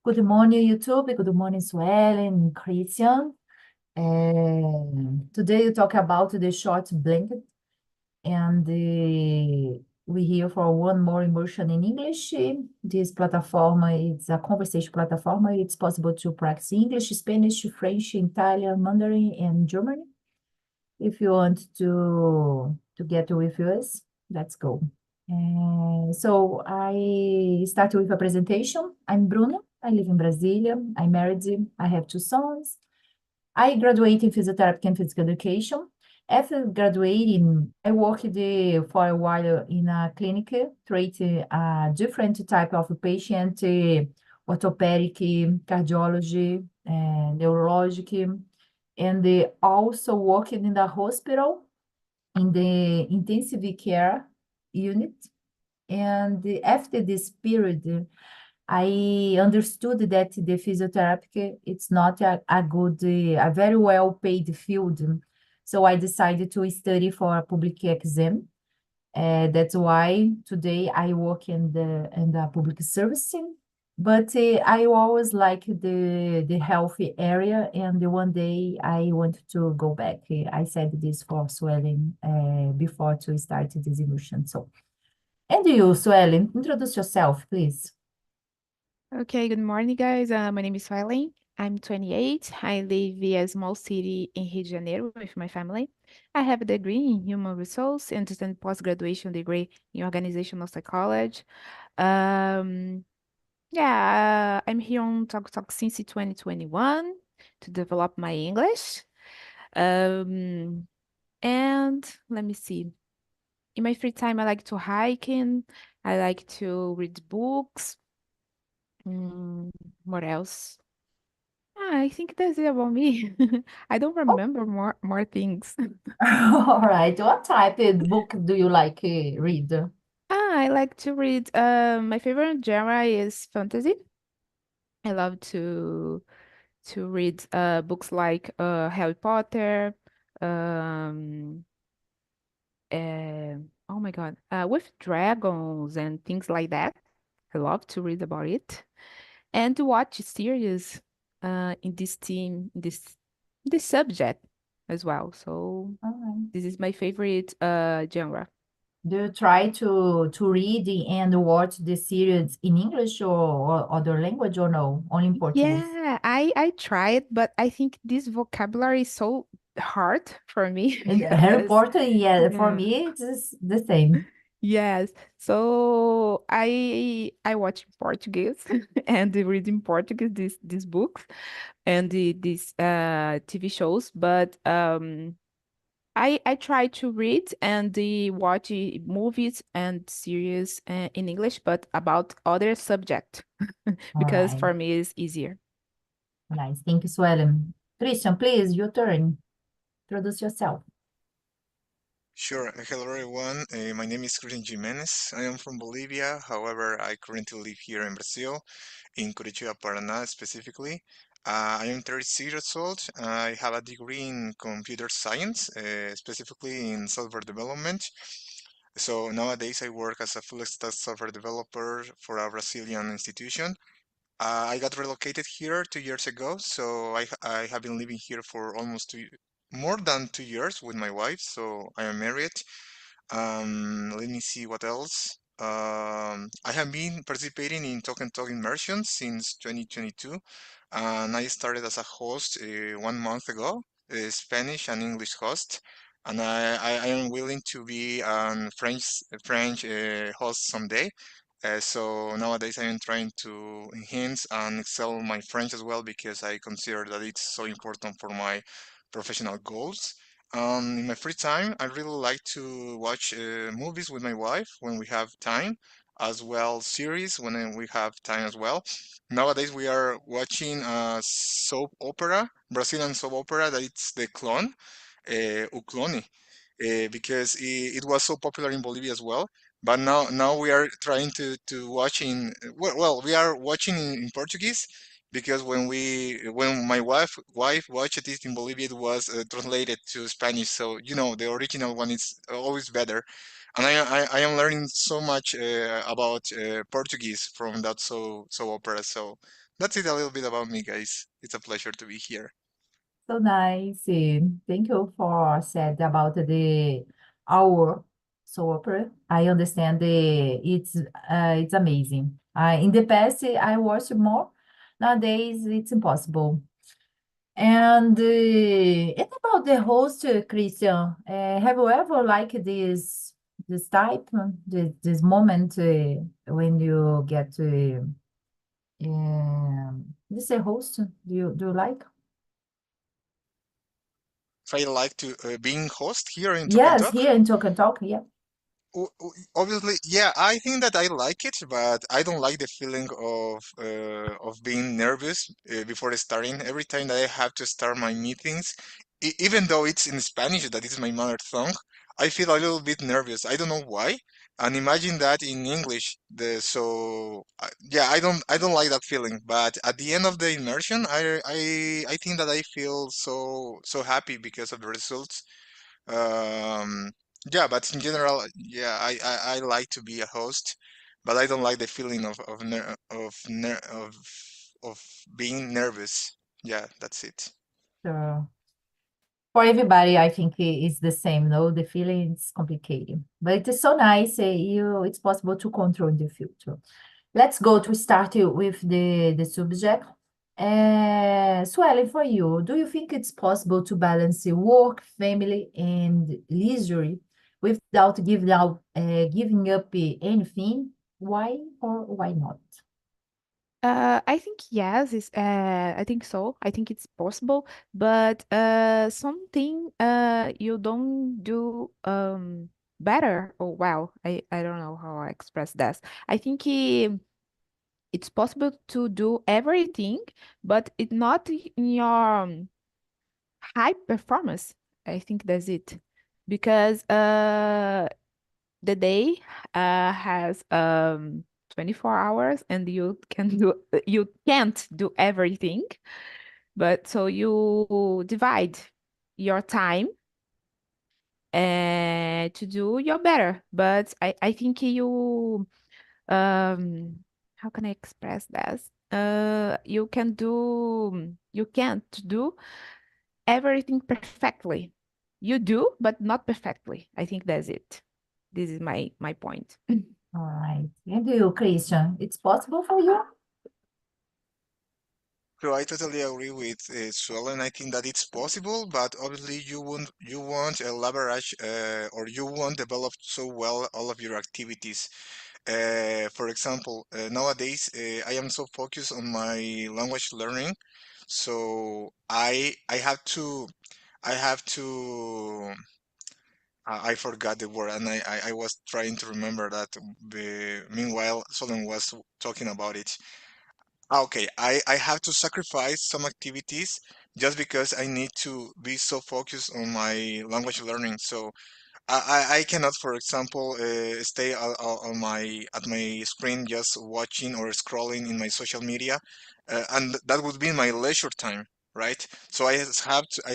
Good morning, YouTube. Good morning, Suelen and Christian. Today we talk about the short blanket, and we here for one more immersion in English. This platform is a conversation platform. It's possible to practice English, Spanish, French, Italian, Mandarin, and German. If you want to get with us, let's go. So I start with a presentation. I'm Bruna. I live in Brasilia. I'm married. I have two sons. I graduated in physiotherapy and physical education. After graduating, I worked for a while in a clinic, treating a different type of patient, orthopedic, cardiology, neurologic, and also worked in the hospital in the intensive care unit. And after this period, I understood that the physiotherapy it's not a good, a very well paid field. So I decided to study for a public exam. That's why today I work in the public service. But I always like the healthy area, and one day I want to go back. I said this for swelling before to start this emotion. So, and you, swelling, introduce yourself, please. Okay, good morning, guys. My name is Eileen. I'm 28. I live in a small city in Rio de Janeiro with my family. I have a degree in human resource and just a post-graduation degree in organizational psychology. Um, I'm here on Talk Talk since 2021 to develop my English. Um, and let me see. In my free time, I like to hiking. I like to read books. Mm, what else? I think that's it about me. I don't Oh, remember more things. all right. What type of book do you like read? I like to read. My favorite genre is fantasy. I love to read books like Harry Potter, um, uh, oh my God, with dragons and things like that. I love to read about it and to watch series in this team, this subject as well. So All right. this is my favorite genre. Do you try to read and watch the series in English or other language or no? Only in Portuguese? Yeah, I tried, but I think this vocabulary is so hard for me And Harry because Potter, yeah, for yeah. me it's the same. Yes. So I watch in Portuguese and read in Portuguese these books and these TV shows, but I try to read and watch movies and series in English, but about other subject All because right. for me it's easier. Nice. Thank you, Suelen. Christian, please, your turn. Introduce yourself. Sure. Hello, everyone. My name is Christian Jimenez. I am from Bolivia. However, I currently live here in Brazil, in Curitiba, Paraná, specifically. I am 36 years old. I have a degree in computer science, specifically in software development. So nowadays, I work as a full stack software developer for a Brazilian institution. I got relocated here 2 years ago, so I have been living here for almost more than 2 years with my wife. So I am married. Let me see what else. I have been participating in Talk and Talk immersion since 2022, and I started as a host 1 month ago, a Spanish and English host, and I am willing to be a French host someday. So nowadays I am trying to enhance and excel my French as well because I consider that it's so important for my professional goals. In my free time, I really like to watch movies with my wife when we have time, as well series when we have time as well. Nowadays, we are watching a soap opera, Brazilian soap opera that it's the clone, O Clone, because it was so popular in Bolivia as well. But now we are trying to watch in well, we are watching in Portuguese because when my wife watched it in Bolivia, it was translated to Spanish. So the original one is always better. And I am learning so much about Portuguese from that so opera. So That's it a little bit about me, guys. It's a pleasure to be here. So nice. Thank you for said about the our soap opera. I understand it's amazing. In the past I watched more. Nowadays it's impossible. And about the host, Christian, have you ever liked this type, this moment when you get to this a host? Do you like? If I like to being host here in Talk and Yes, Talk. here in Talk and Talk, yeah. Obviously, yeah, I think that I like it, but I don't like the feeling of being nervous before starting. Every time that I have to start my meetings, even though it's in Spanish, that is my mother tongue, I feel a little bit nervous. I don't know why. And imagine that in English. Yeah, I don't like that feeling. But at the end of the immersion, I think that I feel so happy because of the results. um, yeah, but in general, yeah, I like to be a host, but I don't like the feeling of being nervous. Yeah, that's it. So for everybody, I think it's the same, no? The feeling is complicated. But it is so nice, it's possible to control in the future. Let's go to start with the subject. Suelen, for you, do you think it's possible to balance work, family, and leisure without giving up anything? Why or why not? I think yes, I think so. I think it's possible, but something you don't do better or well. I don't know how I express that. I think it's possible to do everything, but it not in your high performance. I think that's it. Because the day has 24 hours and you can't do everything, but so you divide your time to do your better. But I think um how can I express this? You can't do everything perfectly. You do, but not perfectly. I think that's it. This is my point. All right. And you, Christian, it's possible for you? So I totally agree with Suelen. I think that it's possible, but obviously you won't leverage or you won't develop so well all of your activities. For example, nowadays I am so focused on my language learning, so I have to I forgot the word, and I was trying to remember that. Meanwhile, Solon was talking about it. Okay, I have to sacrifice some activities just because I need to be so focused on my language learning. So I cannot, for example, stay on my at my screen just watching or scrolling in my social media, and that would be my leisure time, right? So I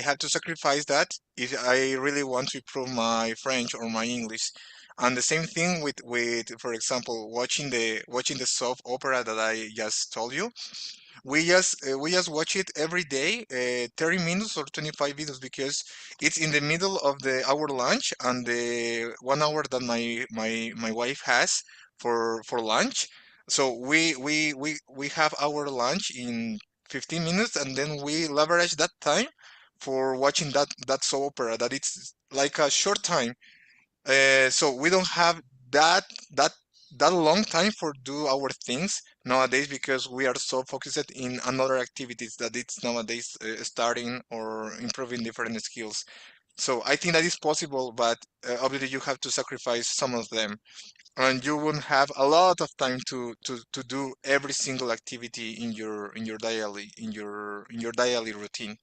have to sacrifice that if I really want to improve my French or my English. And the same thing with for example, watching the soap opera that I just told you. We just watch it every day, 30 minutes or 25 minutes because it's in the middle of the our lunch and the 1 hour that my wife has for lunch. So we have our lunch in 15 minutes and then we leverage that time for watching that soap opera that it's like a short time, so we don't have that that that long time for do our things nowadays because we are so focused in another activities that it's nowadays starting or improving different skills. So I think that is possible, but obviously you have to sacrifice some of them, and you won't have a lot of time to do every single activity in your daily routine.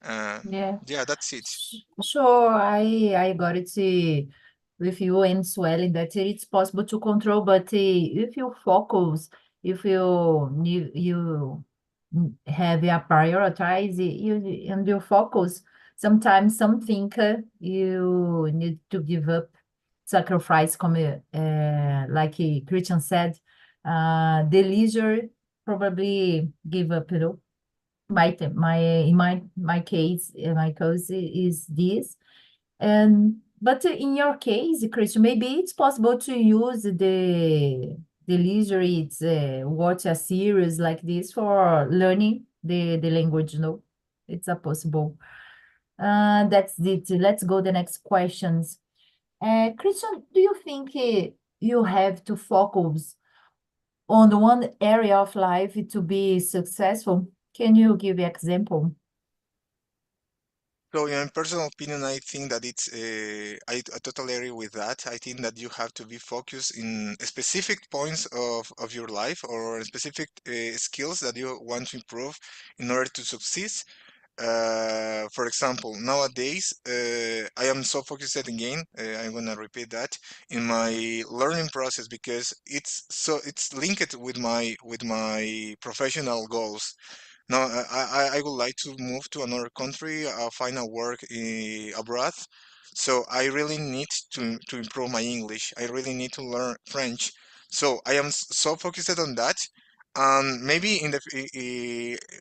Uh, Yeah. yeah, that's it. Sure, I got it with you and swelling that it's possible to control, but if you focus, if you have a prioritize you and you focus, sometimes something you need to give up, sacrifice, like Christian said, the leisure. probably give up, you know. My case, my cause is this. And but in your case, Christian, maybe it's possible to use the leisure, it's watch a series like this for learning the language, no? It's a possible. That's it. Let's go the next questions. Christian, do you think you have to focus on one area of life to be successful? Can you give an example? So, in my personal opinion, I think that I totally agree with that. I think that you have to be focused in specific points of your life or specific skills that you want to improve in order to succeed. For example, nowadays, I am so focused again, I'm gonna repeat that, in my learning process because it's linked with my professional goals. No, I would like to move to another country, find a work abroad. So I really need to improve my English. I really need to learn French. So I am so focused on that. And maybe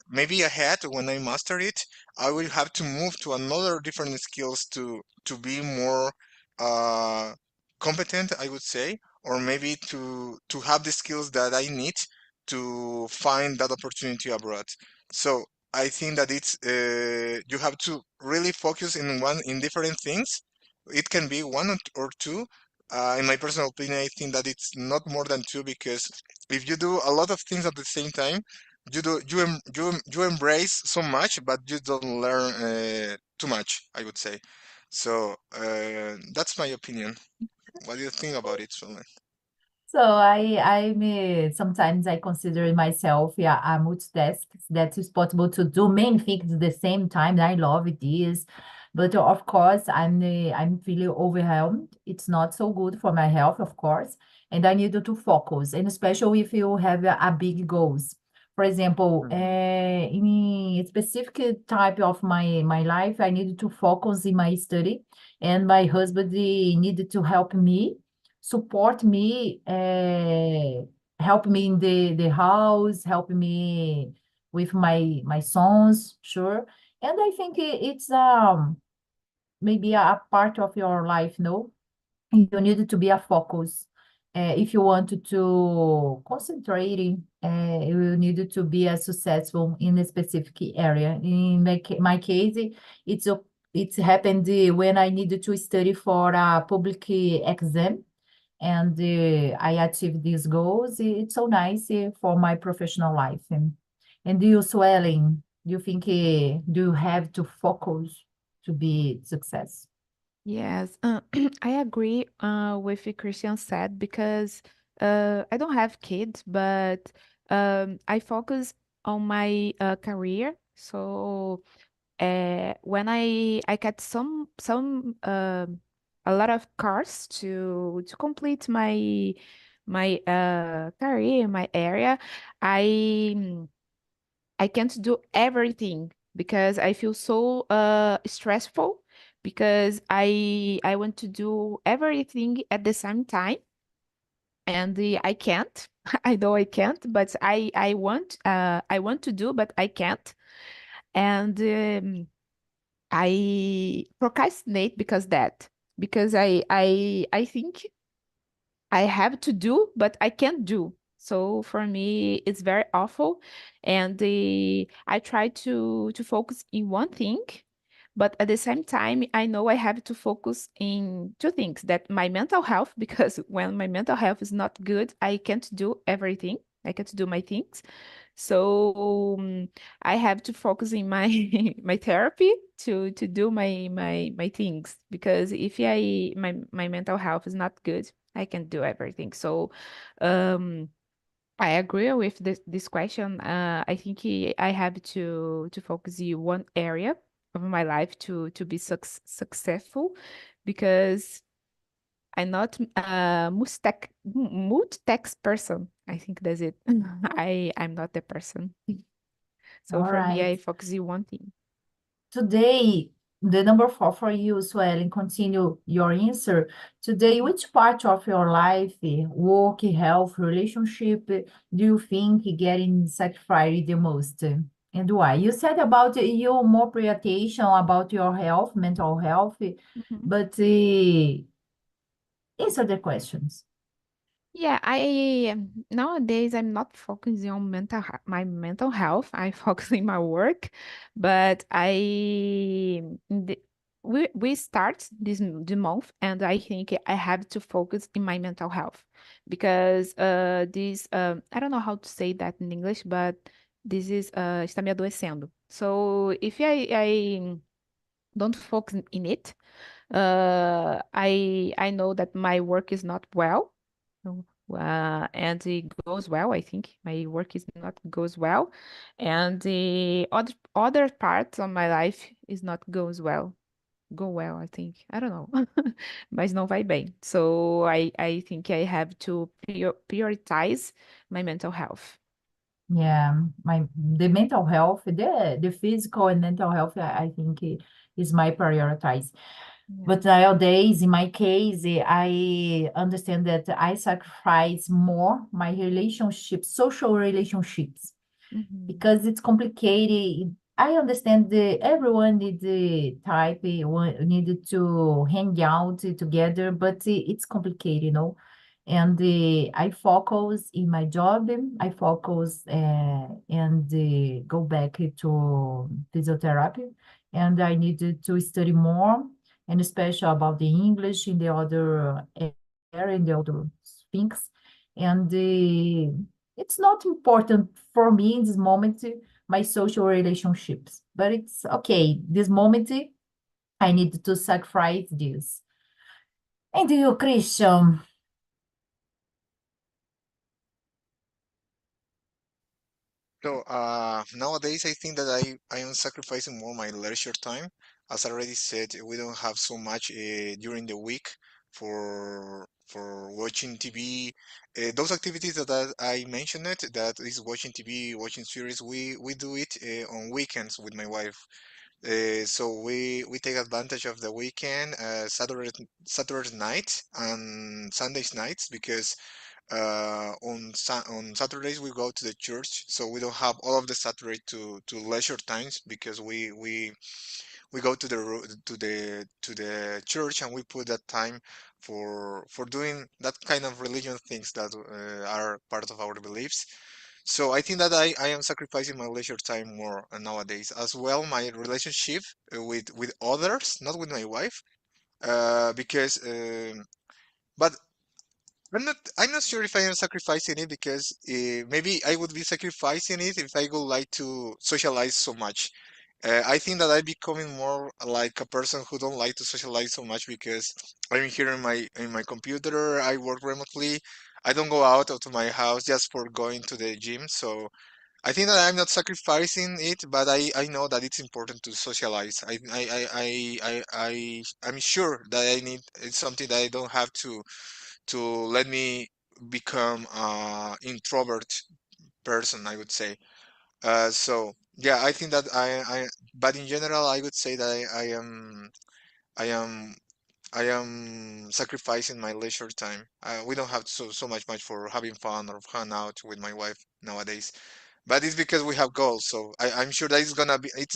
maybe ahead when I master it, I will have to move to another different skills to be more uh, competent, I would say, or maybe to have the skills that I need to find that opportunity abroad. So I think that it's you have to really focus in different things. It can be one or two. In my personal opinion, I think that it's not more than two because if you do a lot of things at the same time, you embrace so much, but you don't learn too much, I would say. So that's my opinion. What do you think about it, Solman? So sometimes I consider myself, yeah, a multitask that is possible to do many things at the same time. I love this, but of course I'm feeling overwhelmed. It's not so good for my health, of course, and I need to focus, and especially if you have a big goals. For example, Mhm. in a specific type of my life, I needed to focus in my study, and my husband needed to help me support me, help me in the house, help me with my sons, sure. And I think it's maybe a part of your life, no? You need to be a focus. If you want to concentrate, you need to be a successful in a specific area. In my case, it's happened when I needed to study for a public exam, and I achieved these goals. It's so nice for my professional life. And you, Swelling, do you think do you have to focus to be success? Yes, I agree with what Christian said because I don't have kids, but I focus on my career. So when I get some a lot of course to complete my career, my area, I I can't do everything because I feel so stressful because I want to do everything at the same time and I can't. I know I can't, but I want to do, but I can't. And I procrastinate because I think I have to do, but I can't do. So for me, it's very awful. And I try to focus in one thing, but at the same time, I know I have to focus in two things, that my mental health, because when my mental health is not good, I can't do everything. I can't do my things. So I have to focus in my my therapy to do my things because if my mental health is not good, I can do everything. So um I agree with this question. I think I have to focus in one area of my life to be successful because I'm not a multitask person. I think that's it. I'm not the person. So All for me, right. I focus in one thing. Today the number four for you, Suelen, continue your answer. Today, which part of your life, work, health, relationship, do you think getting sacrificed the most? And why? You said about you more pay attention about your health, mental health, Mhm. but answer the questions. Yeah, I nowadays I'm not focusing on my mental health. I focus in my work, but we start the month, and I think I have to focus in my mental health because this I don't know how to say that in English, but this is está me adoecendo. So if I don't focus in it, I know that my work is not well, and it goes well. I think my work is not goes well, and the other parts of my life is not goes well. Go well, I think. I don't know, mas não vai bem. So I think I have to prioritize my mental health. Yeah, the mental health, the physical and mental health, I think is my prioritize. Yeah. But nowadays, in my case, I understand that I sacrifice more my relationships, social relationships, Mhm. because it's complicated. I understand that everyone need the type, needed to hang out together, but it's complicated, And I focus in my job. I focus and go back to physiotherapy, and I needed to study more, and especially about the English in the other area, in the other things, and it's not important for me in this moment, my social relationships. But it's okay. This moment, I need to sacrifice this. And you, Christian? So nowadays, I think that I am sacrificing more my leisure time. As I already said, we don't have so much during the week for watching TV. Those activities that I mentioned it, that is watching TV, watching series, we do it on weekends with my wife. So we take advantage of the weekend, Saturday night and Sundays nights because on Saturdays we go to the church, so we don't have all of the Saturday to leisure times because we go to the church and we put that time for doing that kind of religion things that are part of our beliefs. So I think that I am sacrificing my leisure time more nowadays as well. My relationship with others, not with my wife, because. But I'm not sure if I am sacrificing it because maybe I would be sacrificing it if I would like to socialize so much. I think that I'm becoming more like a person who don't like to socialize so much because I'm here in my computer. I work remotely. I don't go out of my house just for going to the gym. So I think that I'm not sacrificing it, but I know that it's important to socialize. I'm sure that it's something that I don't have to let me become introvert person, I would say. So yeah, I think that but in general, I would say that I am I am sacrificing my leisure time. We don't have so much for having fun or hang out with my wife nowadays, but it's because we have goals. So I'm sure that it's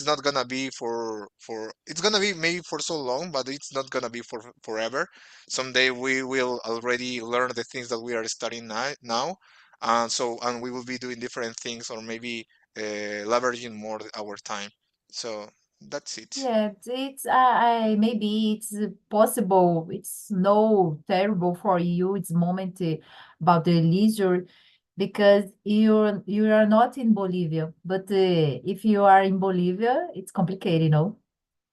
not gonna be it's gonna be maybe for so long, but it's not gonna be for forever. Someday we will already learn the things that we are studying now, and we will be doing different things or maybe leveraging more our time. So that's it. Yeah, it's maybe it's possible. It's no terrible for you. It's moment about the leisure because you are not in Bolivia. But if you are in Bolivia, it's complicated,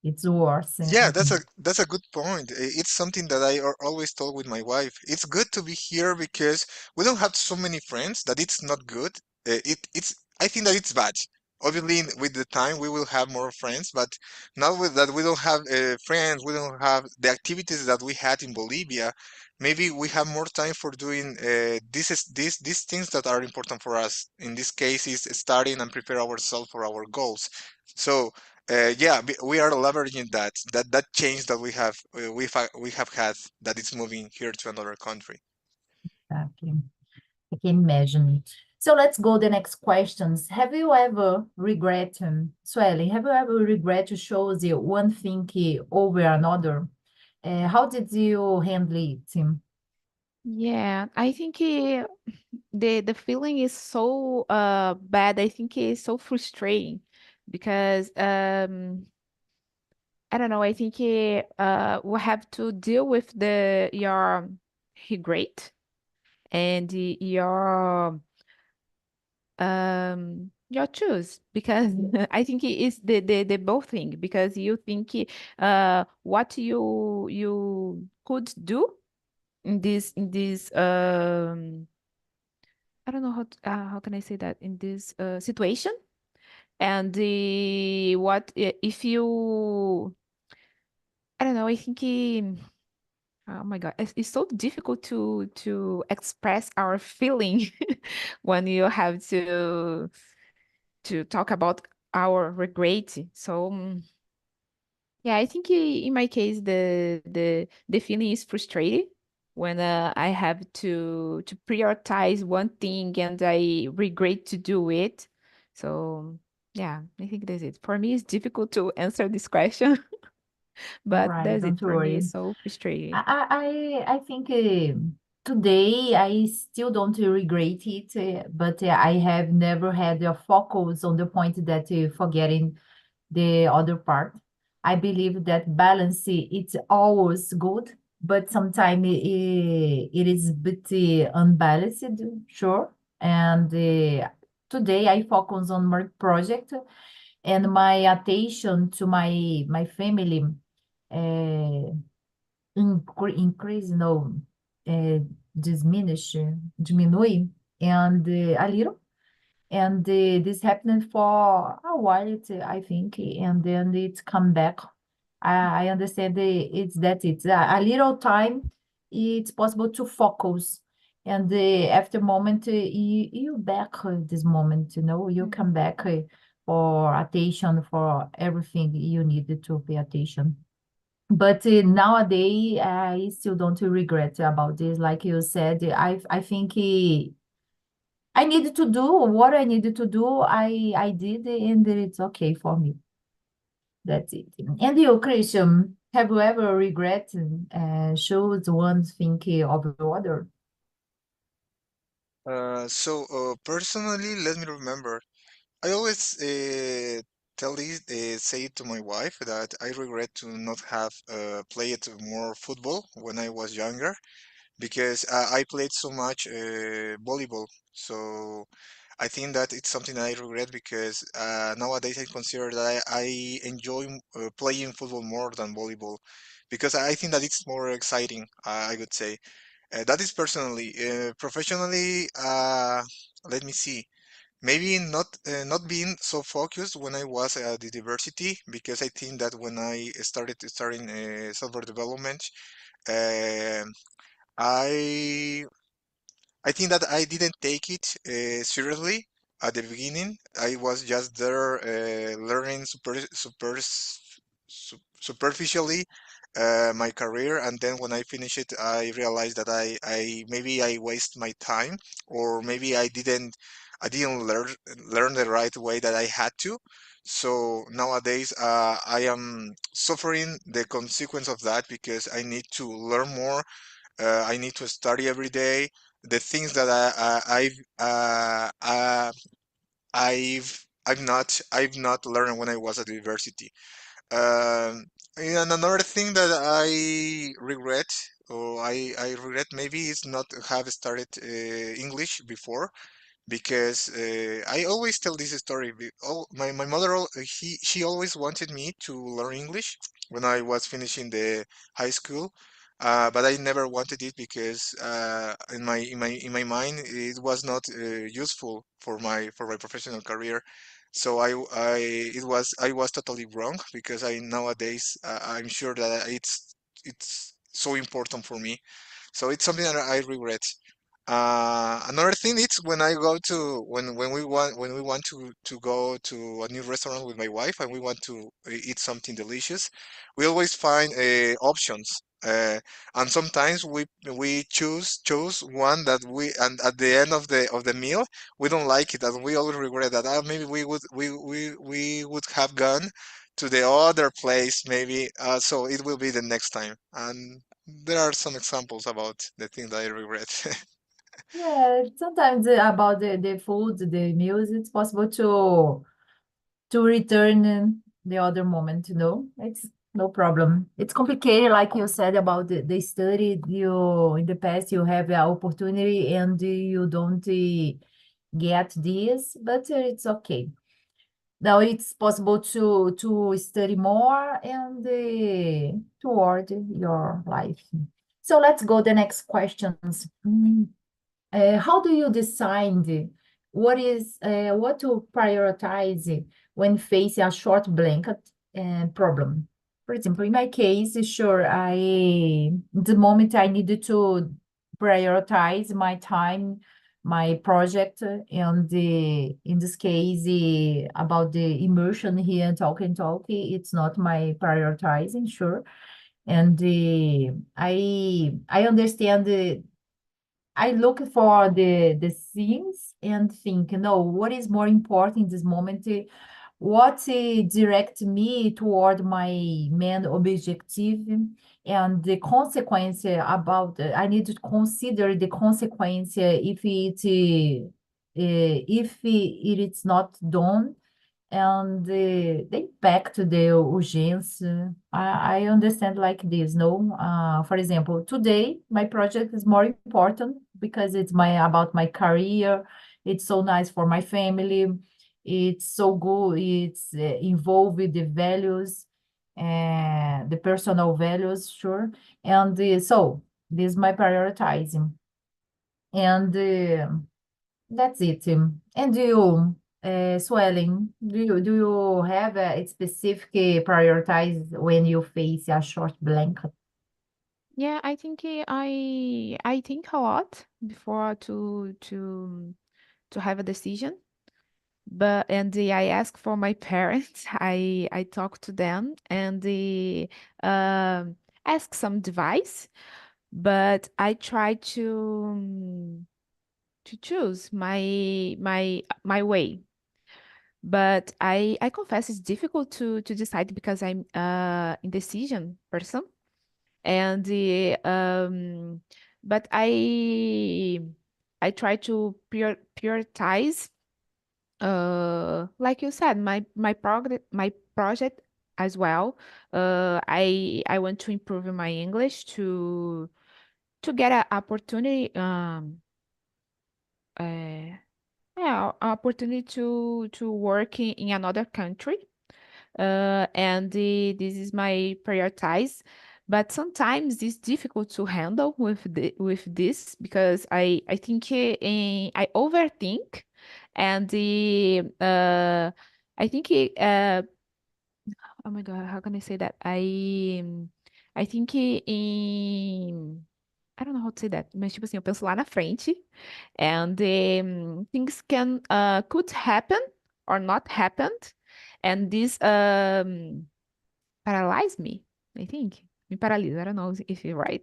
It's worse, Yeah, I that's think. a good point. It's something that I always talk with my wife. It's good to be here because we don't have so many friends that it's not good. It's I think that it's bad. Obviously, with the time we will have more friends, but now with that we don't have friends, we don't have the activities that we had in Bolivia. Maybe we have more time for doing these things that are important for us. In this case, is studying and prepare ourselves for our goals. So. Yeah, we are leveraging that change that we have had, that it's moving here to another country. Okay. I can imagine. So let's go the next questions. Have you ever regret, Swelling, have you ever regret to choose one thing over another? How did you handle it? Yeah, I think the feeling is so bad. I think it's so frustrating because I don't know. I think we have to deal with the your regret and your choose because I think it is the both thing because you think what you could do in this I don't know how can I say that in this situation and the what if you I don't know I think oh my God, it's so difficult to express our feeling when you have to talk about our regret. So yeah, I think in my case the feeling is frustrated when I have to prioritize one thing and I regret to do it. So yeah, I think that's it. For me, it's difficult to answer this question, but Right, that's it. don't For me, worry. it's so frustrating. I think today I still don't regret it, but I have never had a focus on the point that forgetting the other part. I believe that balance it's always good, but sometimes it is a bit unbalanced, sure. And today I focus on my project and my attention to my family. Uh, increase, no, uh, diminui, and a little. And this happened for a while, I think, and then it come back. I understand it's a little time. It's possible to focus, and after moment you back this moment. You come Mhm. back for attention for everything you needed to pay attention. But nowadays, I still don't regret about this. Like you said, I think I needed to do what I needed to do. I did, and it's okay for me. That's it. And you, Christian, have you ever regret shows one thing of the other? Personally, let me remember. I always say to my wife that I regret to not have played more football when I was younger, because I played so much volleyball. So I think that it's something I regret, because nowadays I consider that I enjoy playing football more than volleyball, because I think that it's more exciting, I would say. That is personally. Professionally, let me see. Maybe not being so focused when I was at the university, because I think that when I started studying software development, um I I think that I didn't take it seriously at the beginning. I was just there learning superficially my career, and then when I finished it, I realized that I maybe I waste my time, or maybe I didn't learn the right way that I had to. So nowadays, I am suffering the consequence of that, because I need to learn more. I need to study every day. The things that I've not learned when I was at university. Um, and another thing that I regret, or I regret maybe, is not have started English before, because I always tell this story. My mother, she always wanted me to learn English when I was finishing the high school, but I never wanted it, because in my mind it was not useful for my professional career. So I was totally wrong, because I nowadays I'm sure that it's so important for me. So it's something that I regret. Another thing is when I go to when we want to go to a new restaurant with my wife and we want to eat something delicious, we always find options. And sometimes we choose one that we and at the end of the meal we don't like it and we always regret that. Maybe we would have gone to the other place maybe. So it will be the next time. And there are some examples about the thing that I regret. Yeah, sometimes about the food, the meals, it's possible to return in the other moment, It's no problem. It's complicated, like you said about the study. You in the past you have an opportunity and you don't get this, but it's okay. Now it's possible to study more and toward your life. So let's go the next questions. How do you decide what to prioritize when facing a short blanket problem? For example, in my case, sure, the moment I needed to prioritize my time, my project, and in this case, about the immersion here, talking, it's not my prioritizing, sure. And I understand I look for the things and think, no, what is more important in this moment? What direct me toward my main objective and the consequence about I need to consider the consequence if it is not done and the impact, the urgência. I understand like this, no? For example, today my project is more important because it's about my career. It's so nice for my family. It's so good. It's involved with the values and the personal values, sure. And so this is my prioritizing. And that's it. And you, Swelling, do you have a specific prioritize when you face a short blanket? Yeah, I think I think a lot before to have a decision. But I ask for my parents. I talk to them and um ask some advice. But I try to choose my way. But I confess it's difficult to decide because I'm indecision person. And but I try to prioritize like you said, my project as well. I want to improve my English to get an opportunity uh yeah, opportunity to work in another country. And this is my prioritize. But sometimes it's difficult to handle with this because I think I overthink and I think oh my God, how can I say that? I think em I don't know how to say that, mas tipo assim, eu penso lá na frente and things could happen or not happened and this paralyze me, I think. Me paralisa, I don't know if you're right.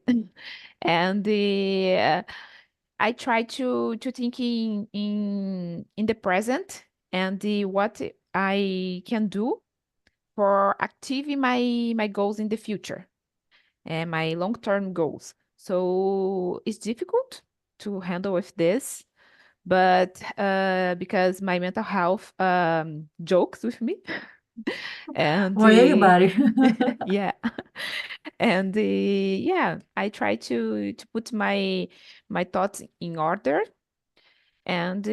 And I try to think in the present and what I can do for achieving my goals in the future and my long-term goals. So it's difficult to handle with this, but because my mental health jokes with me, and For everybody. yeah, and yeah, I try to put my thoughts in order, and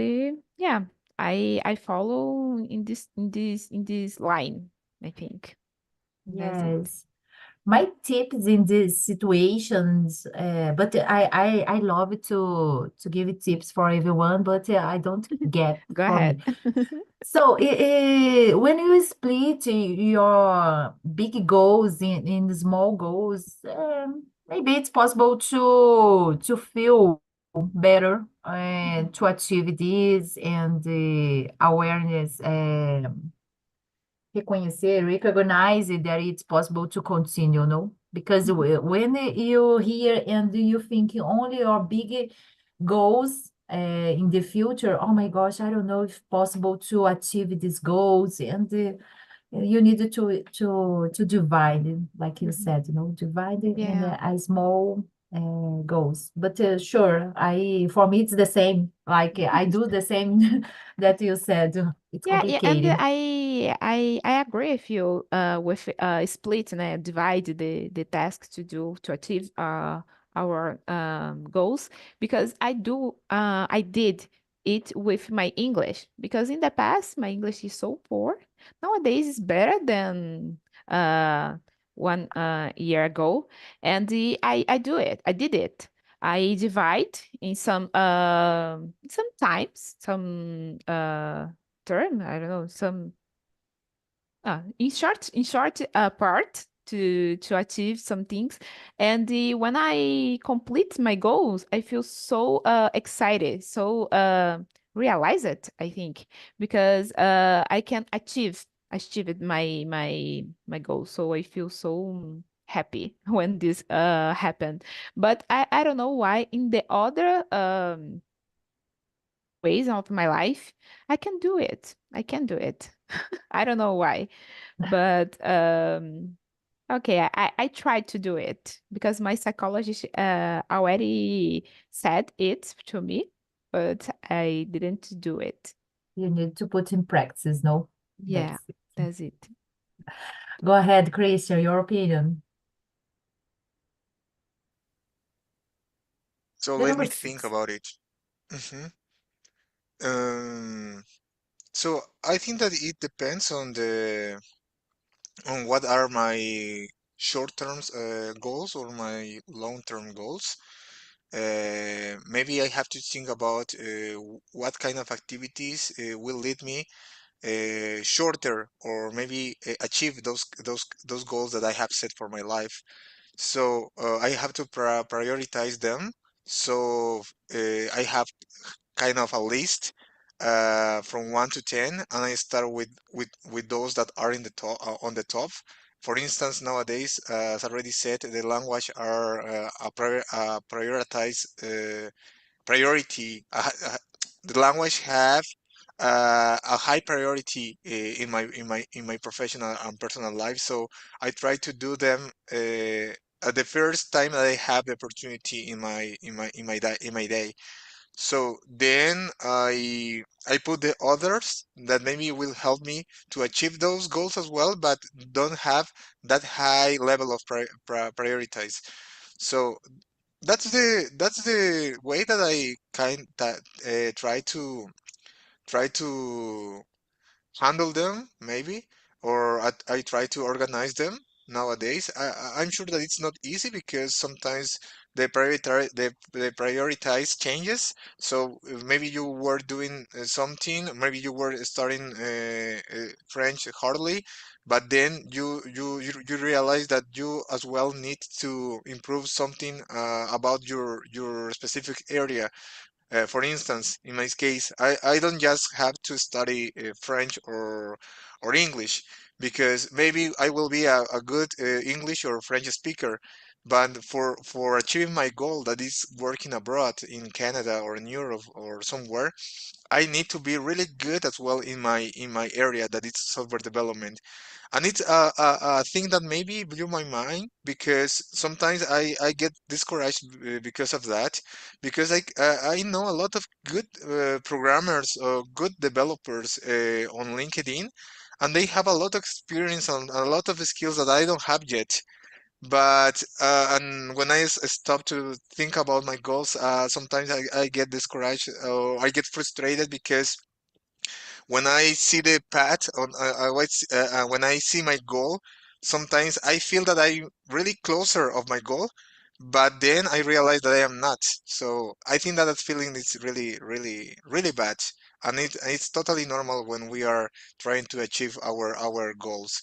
yeah, I follow in this line. I think that's it. Yes. My tips in these situations, but I love to give tips for everyone, but I don't get Go for me. ahead. So when you split your big goals in small goals, maybe it's possible to feel. better to achieve this and the awareness, reconhecer, recognize that it's possible to continue, no? Because when you hear and you think only your big goals in the future, oh my gosh, I don't know if possible to achieve these goals, and you need to divide it, like you Mhm. said, divide it in Yeah. a small goals. But sure, for me it's the same. Like I do the same that you said. It's Yeah, yeah, and complicated. I agree with you with split and divide the tasks to do to achieve our goals, because I did it with my English, because in the past my English is so poor. Nowadays it's better than uh 1 year ago, and I did it. I divide in sometimes some term, I don't know, some in short part to achieve some things. And when I complete my goals, I feel so excited, so realize it, I think, because I can achieve my goal. So I feel so happy when this happened. But I don't know why in the other ways of my life I can do it. I can do it. I don't know why, but okay, I tried to do it because my psychologist already said it to me, but I didn't do it. You need to put in practice, no? Yeah, That's it. that's it. Go ahead, Christian, your opinion. So The let number me think six. about it. hmm Um, so I think that it depends on what are my short-term goals or my long-term goals. Maybe I have to think about what kind of activities will lead me shorter, or maybe achieve those goals that I have set for my life. So I have to prioritize them. So I have kind of a list from 1 to 10, and I start with those that are in the top on the top. For instance, nowadays, as I already said, the language are a prioritized priority. The language have a high priority in my professional and personal life. So I try to do them at the first time that I have the opportunity in my day. So then I put the others that maybe will help me to achieve those goals as well, but don't have that high level of prioritize. So that's the way that I try to handle them, maybe, or I try to organize them nowadays. I'm sure that it's not easy because sometimes the prioritize changes. So maybe you were doing something, maybe you were studying French hardly, but then you realize that you as well need to improve something about your specific area. For instance, in my case, I don't just have to study French or English, because maybe I will be a good English or French speaker, but for achieving my goal, that is working abroad in Canada or in Europe or somewhere, I need to be really good as well in my area, that is software development. And it's a thing that maybe blew my mind, because sometimes I get discouraged because of that, because I know a lot of good programmers or good developers on LinkedIn, and they have a lot of experience and a lot of skills that I don't have yet. But and when I stop to think about my goals, sometimes I get discouraged or I get frustrated, because when I see the path on when I see my goal, sometimes I feel that I'm really closer of my goal, but then I realize that I am not. So I think that that feeling is really, really, really bad, and it's totally normal when we are trying to achieve our goals.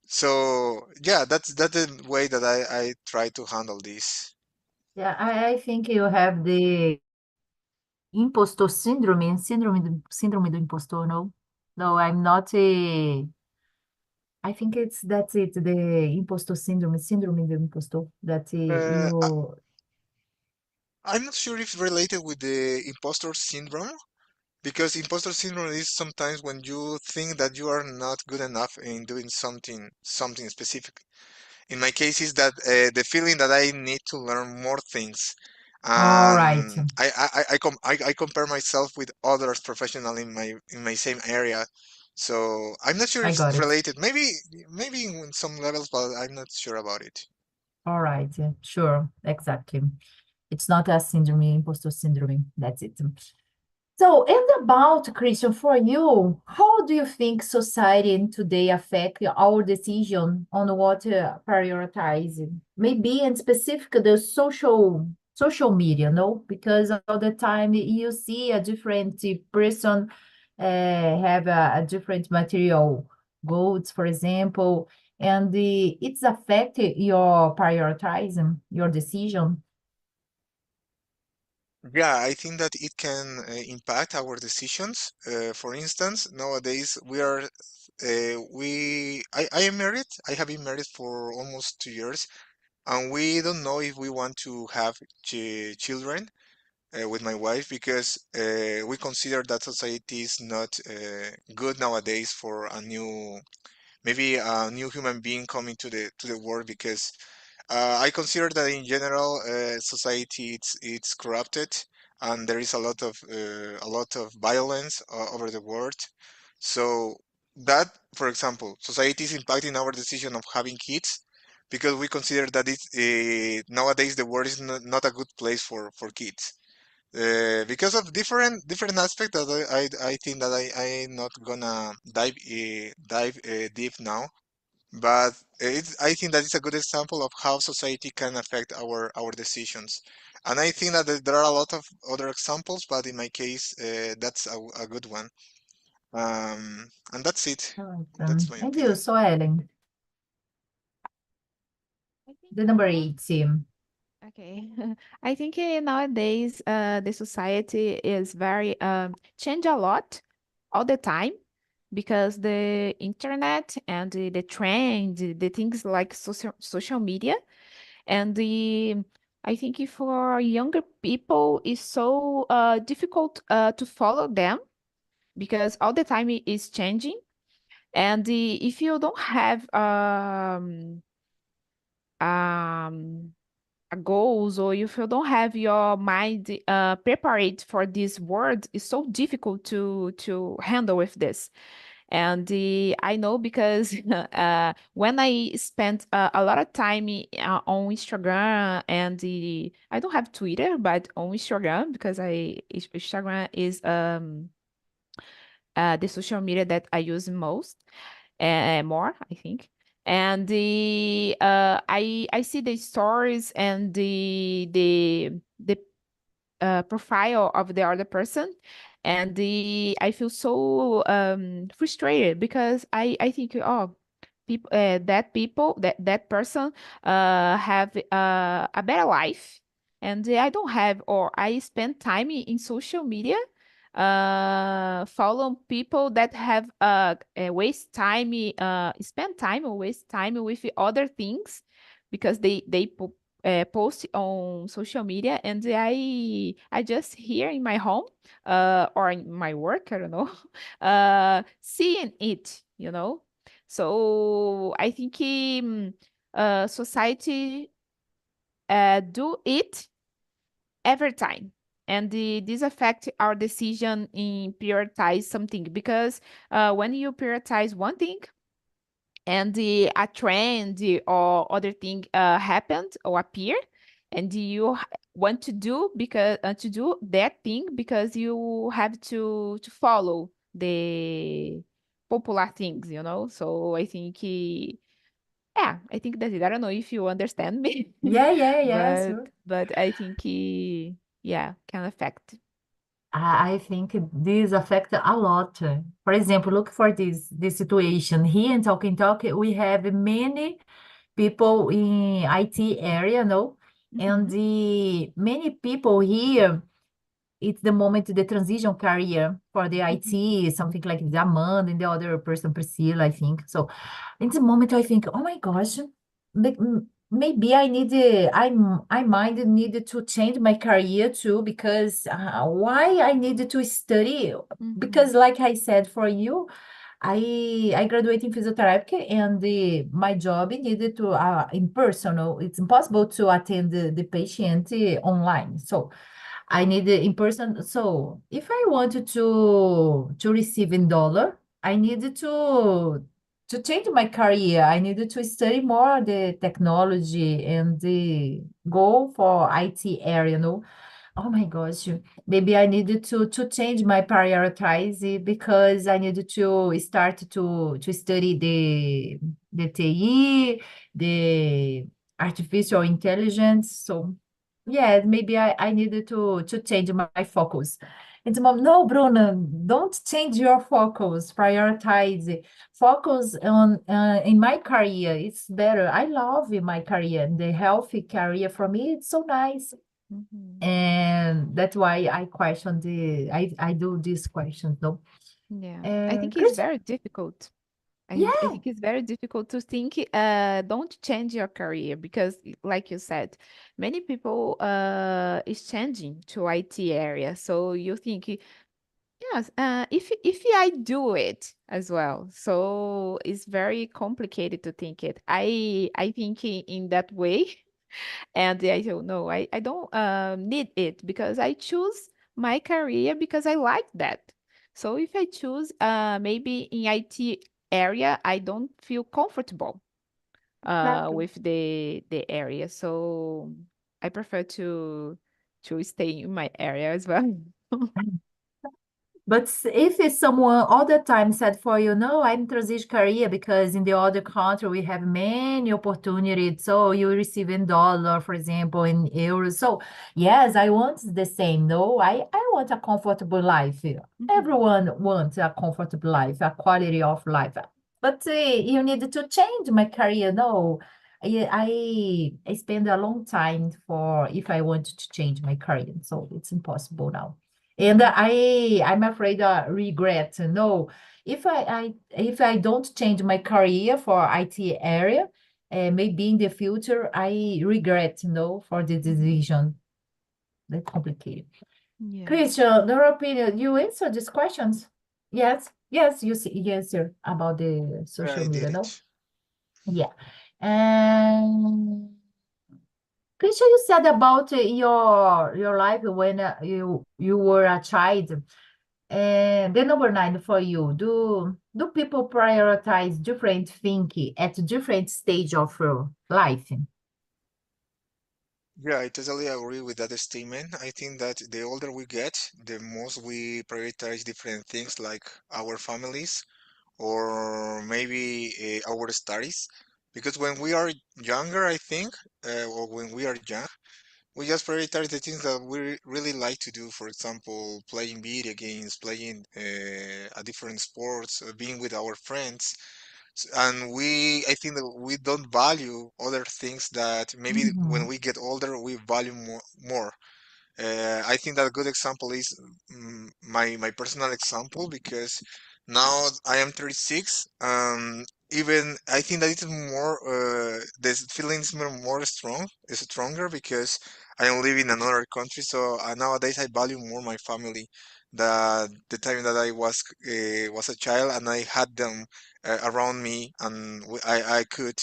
So yeah, that's the way that I try to handle this. Yeah, I think you have Impostor syndrome, síndrome do impostor, no? No, I'm not a, I think that's it, the impostor syndrome, síndrome do impostor, that Uh, I, you, I'm not sure if related with the imposter syndrome, because imposter syndrome is sometimes when you think that you are not good enough in doing something specific. In my case, is that the feeling that I need to learn more things, all right, and I compare myself with others professional in my same area. So I'm not sure I if got it's it. related. Maybe in some levels, but I'm not sure about it. All right, yeah, sure, exactly. It's not a syndrome, impostor syndrome, that's it. So, and about Christian, for you, how do you think society in today affect our decision on what to prioritize? Maybe in specific the social media, no? Because all the time you see a different person have a different material goods, for example, and it's affected your prioritizing, your decision. Yeah, I think that it can impact our decisions. For instance, nowadays I am married. I have been married for almost 2 years, and we don't know if we want to have children with my wife because we consider that society is not good nowadays for maybe a new human being coming to the world because I consider that in general, society it's corrupted, and there is a lot of violence over the world. So that, for example, society is impacting our decision of having kids because we consider that it's nowadays the world is not a good place for kids. Because of different aspects that I think that I'm not gonna dive deep now, but I think that it's a good example of how society can affect our decisions. And I think that there are a lot of other examples, but in my case, that's a good one. And that's it. All right, That's my and you, opinion. so Ellen, I think the number now, 8. okay. I think nowadays the society is very change a lot all the time because the internet and the trend, the things like social media and the I think if for younger people it's so difficult to follow them because all the time it is changing and if you don't have um goals or if you don't have your mind prepared for this world, it's so difficult to handle with this. And I know because when I spent a lot of time on Instagram and I don't have Twitter, but on Instagram because Instagram is the social media that I use most more, I think. And I see the stories and the profile of the other person, and I feel so frustrated because I think that person have a better life, and I don't have, or I spend time in social media follow people that have waste time spend time or waste time with other things because they post on social media and I just here in my home or in my work, I don't know, seeing it, so I think society do it every time. And this affect our decision in prioritize something because when you prioritize one thing and a trend or other thing happened or appear and you want to do that thing because you have to follow the popular things, so I think yeah, I think that's it. I don't know if you understand me, Yeah, yeah, yeah, but sure. I think yeah, can affect. I think this affect a lot. For example, look for this situation here in Talking Talk. We have many people in IT area, no, and Mhm. the many people here. it's the moment, the transition career for the Mhm. IT, something like the Amanda and the other person, Priscilla, I think. So in the moment, I think, oh my gosh, maybe I might need to change my career too, because why I need to study? Mhm. Because like I said, for you, I graduated in physiotherapy, and my job needed to in personal. It's impossible to attend the patient online. So I need it in person. So if I wanted to receive in dollar, I needed to change my career. I needed to study more the technology and the go for IT area, Oh my gosh, maybe I needed to change my prioritize because I needed to start to study the TI, the artificial intelligence. So yeah, maybe I needed to change my focus. And mom, no, Bruna, don't change your focus. Prioritize it. Focus on in my career. It's better. I love my career. The healthy career for me, it's so nice. Mhm. And that's why I question I do these questions, no? Yeah, I think it's Chris, very difficult. I yeah, think it's very difficult to think, don't change your career because, like you said, many people is changing to IT area. So you think, yes, if I do it as well, so it's very complicated to think it. I think in that way, and I don't know. I don't need it because I choose my career because I like that. So if I choose maybe in IT area, I don't feel comfortable exactly. with the area. So I prefer to stay in my area as well. But if it's someone all the time said for you, no, I'm transition career because in the other country we have many opportunities. So you receive in dollar, for example, in euros. So yes, I want the same. No, I want a comfortable life. Mhm. Everyone wants a comfortable life, a quality of life. But you need to change my career. No, I spend a long time for if I want to change my career. So it's impossible now. And I'm afraid regret. No, if I don't change my career for IT area, maybe in the future I regret, for the Mhm. decision. That's complicated. Yeah. Christian, your opinion, you answer these questions? Yes, yes, you answer about the social I media, did no? it. Yeah. And Christian, you said about your life when you were a child. And the number nine for you, do people prioritize different thinking at different stage of your life? Yeah, I totally agree with that statement. I think that the older we get, the most we prioritize different things like our families or maybe our studies. Because when we are younger, I think, or when we are young, we just prioritize the things that we really like to do. For example, playing video games, playing a different sports, being with our friends. And I think that we don't value other things that maybe when Mhm. we get older, we value more. I think that a good example is my personal example because now I am 36. Even I think that it's more this feeling is more strong, is stronger because I am living in another country. So nowadays I value more my family. The time that I was a child and I had them around me and I could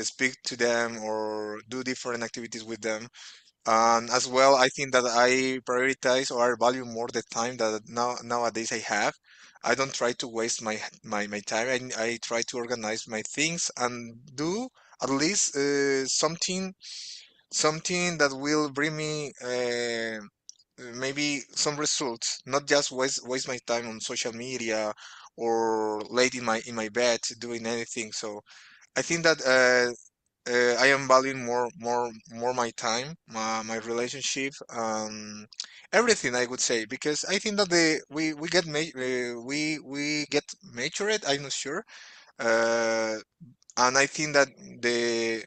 speak to them or do different activities with them. And as well, I think that I prioritize or I value more the time that nowadays I have. I don't try to waste my time. I try to organize my things and do at least something that will bring me maybe some results, not just waste my time on social media or late in my bed doing anything. So I think that I am valuing more my time, my relationship, everything I would say because I think that we get matured. I'm not sure, uh, and I think that the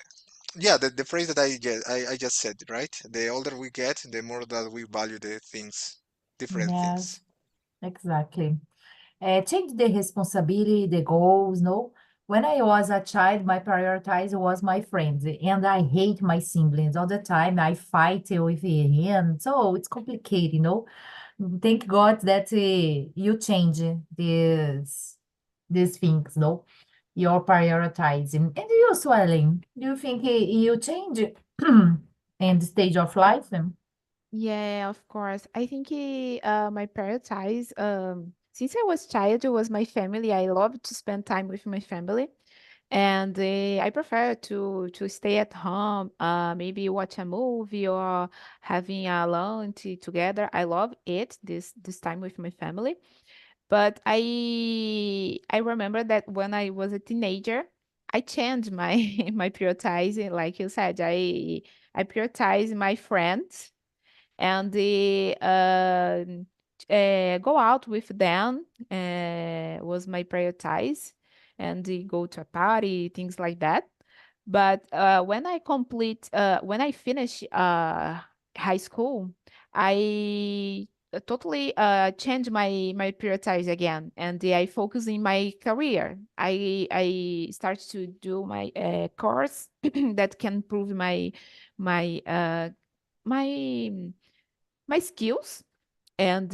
Yeah, the phrase that I just said, right? The older we get, the more that we value the things, different things. Yes, exactly. Change the responsibility, the goals, no? When I was a child, my prioritize was my friends, and I hate my siblings all the time. I fight with him, so it's complicated, no? Thank God that you change these things, no? You're prioritizing. And you, Swelling, do you think you change in the stage of life? Yeah, of course. I think my prioritize, since I was child, it was my family. I love to spend time with my family, and I prefer to stay at home, maybe watch a movie or having a lunch together. I love it, this time with my family. But I remember that when I was a teenager, I changed my my prioritizing. Like you said, I prioritize my friends and go out with them was my prioritize, and go to a party, things like that. But when I finish high school, I totally change my prioritize again, and I focus in my career. I start to do my course that can improve my my my skills, and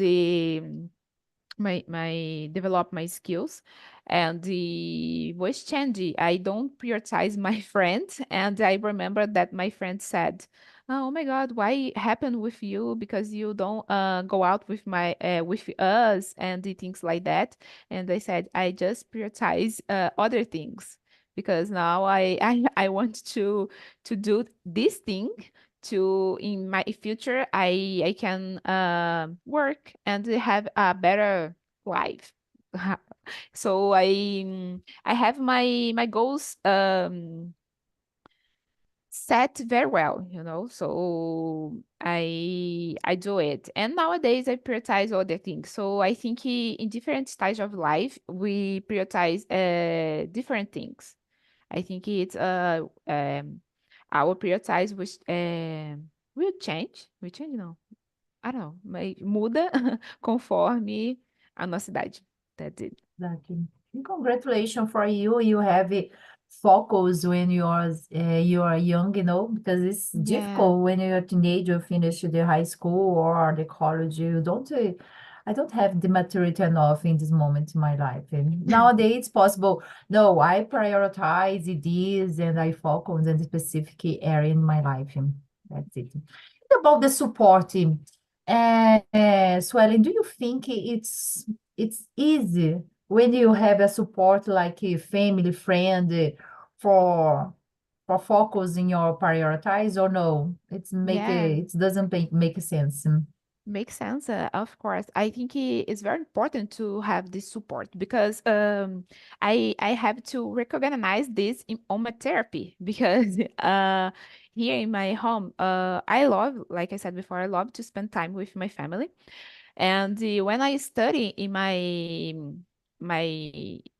my develop my skills, and the was changing. I don't prioritize my friends, and I remember that my friend said, "Oh my God, why happened with you? Because you don't go out with my with us and the things like that." And I said, I just prioritize other things, because now I want to do this thing, to in my future I can work and have a better life. So I have my goals set very well, so I do it. And nowadays I prioritize other things. So I think in different stages of life we prioritize different things. I think it's our prioritize which will change. Will change, não. I don't know, mas muda conforme a nossa idade. That's it. Exactly. And congratulations for you. You have it focus when you are young, because it's Yeah. difficult when you're a teenager, finish the high school or the college. You don't. I don't have the maturity enough in this moment in my life. And nowadays it's possible. No, I prioritize this and I focus on the specific area in my life. And that's it. About the support, Swelling, do you think it's easy when you have a support like a family, friend for for focus in your prioritize or no? Yeah. It doesn't make sense. Makes sense, of course. I think it's very important to have this support, because I have to recognize this on my therapy because here in my home, I love, like I said before, I love to spend time with my family. And when I study in my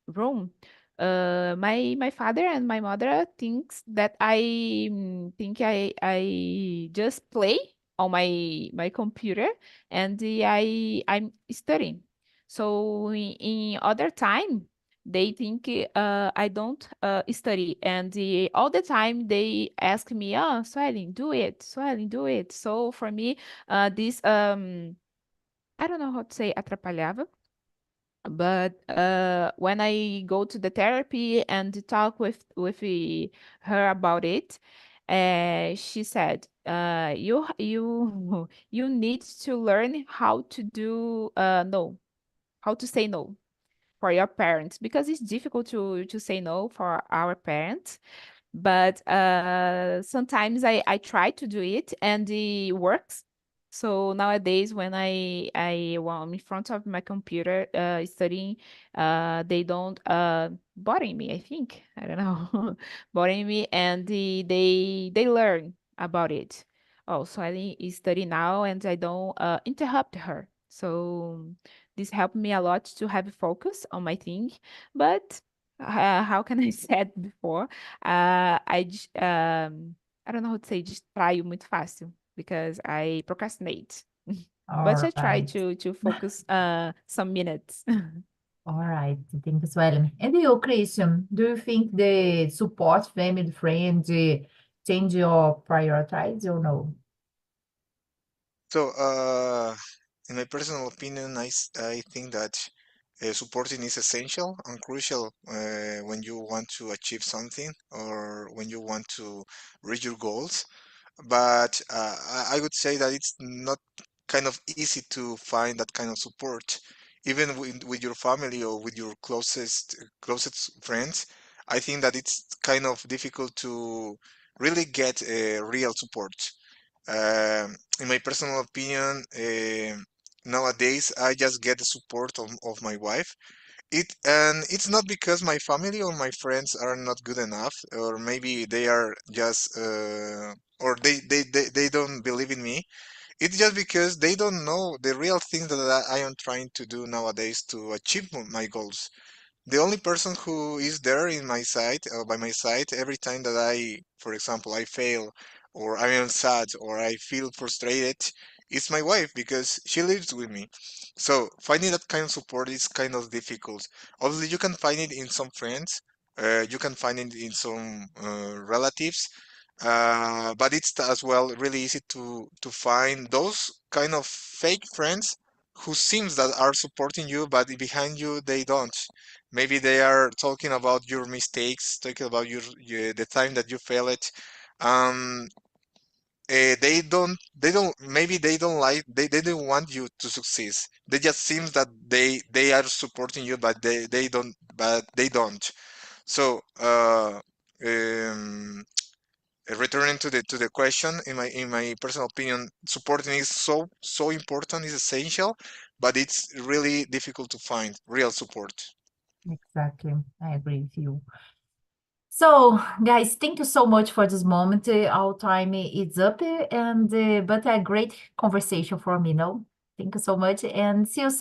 room, my father and my mother thinks that think I just play on my computer, and I'm studying. So in other time, they think I don't study, and all the time they ask me, "Oh, Swelling, do it, Swelling, do it." So for me, this I don't know how to say atrapalhava, but when I go to the therapy and talk with her about it, she said, you need to learn how to do no, how to say no for your parents, because it's difficult to say no for our parents. But sometimes I try to do it and it works. So nowadays, when when I'm in front of my computer studying, they don't bother me. I think, I don't know, bother me, and they learn about it. Oh, so I study now, and I don't interrupt her. So this helped me a lot to have focus on my thing. But how can I say it before? I don't know how to say distraio muito fácil because I procrastinate. But All I try right. to focus some minutes. All right. Thank you, Swellen. And you, Christian, do you think the support family, friends, change your priorities or no? So, in my personal opinion, I think that supporting is essential and crucial when you want to achieve something or when you want to reach your goals. But I would say that it's not kind of easy to find that kind of support, even with your family or with your closest friends. I think that it's kind of difficult to really get real support. In my personal opinion, nowadays I just get the support of my wife. It's not because my family or my friends are not good enough, or maybe they are just or they don't believe in me. It's just because they don't know the real things that I am trying to do nowadays to achieve my goals. The only person who is there in my side, by my side, every time that for example, I fail, or I am sad, or I feel frustrated, is my wife because she lives with me. So finding that kind of support is kind of difficult. Obviously, you can find it in some friends, you can find it in some relatives, but it's as well really easy to find those kind of fake friends who seems that are supporting you, but behind you they don't. Maybe they are talking about your mistakes, talking about the time that you fail it. Um, maybe they don't want you to succeed. They just seems that they are supporting you, but they don't. So, returning to the question, in my personal opinion, supporting is so important, is essential, but it's really difficult to find real support. Exactly. I agree with you. So, guys, thank you so much for this moment. Our time is up, and but a great conversation for me, no? Thank you so much, and see you soon.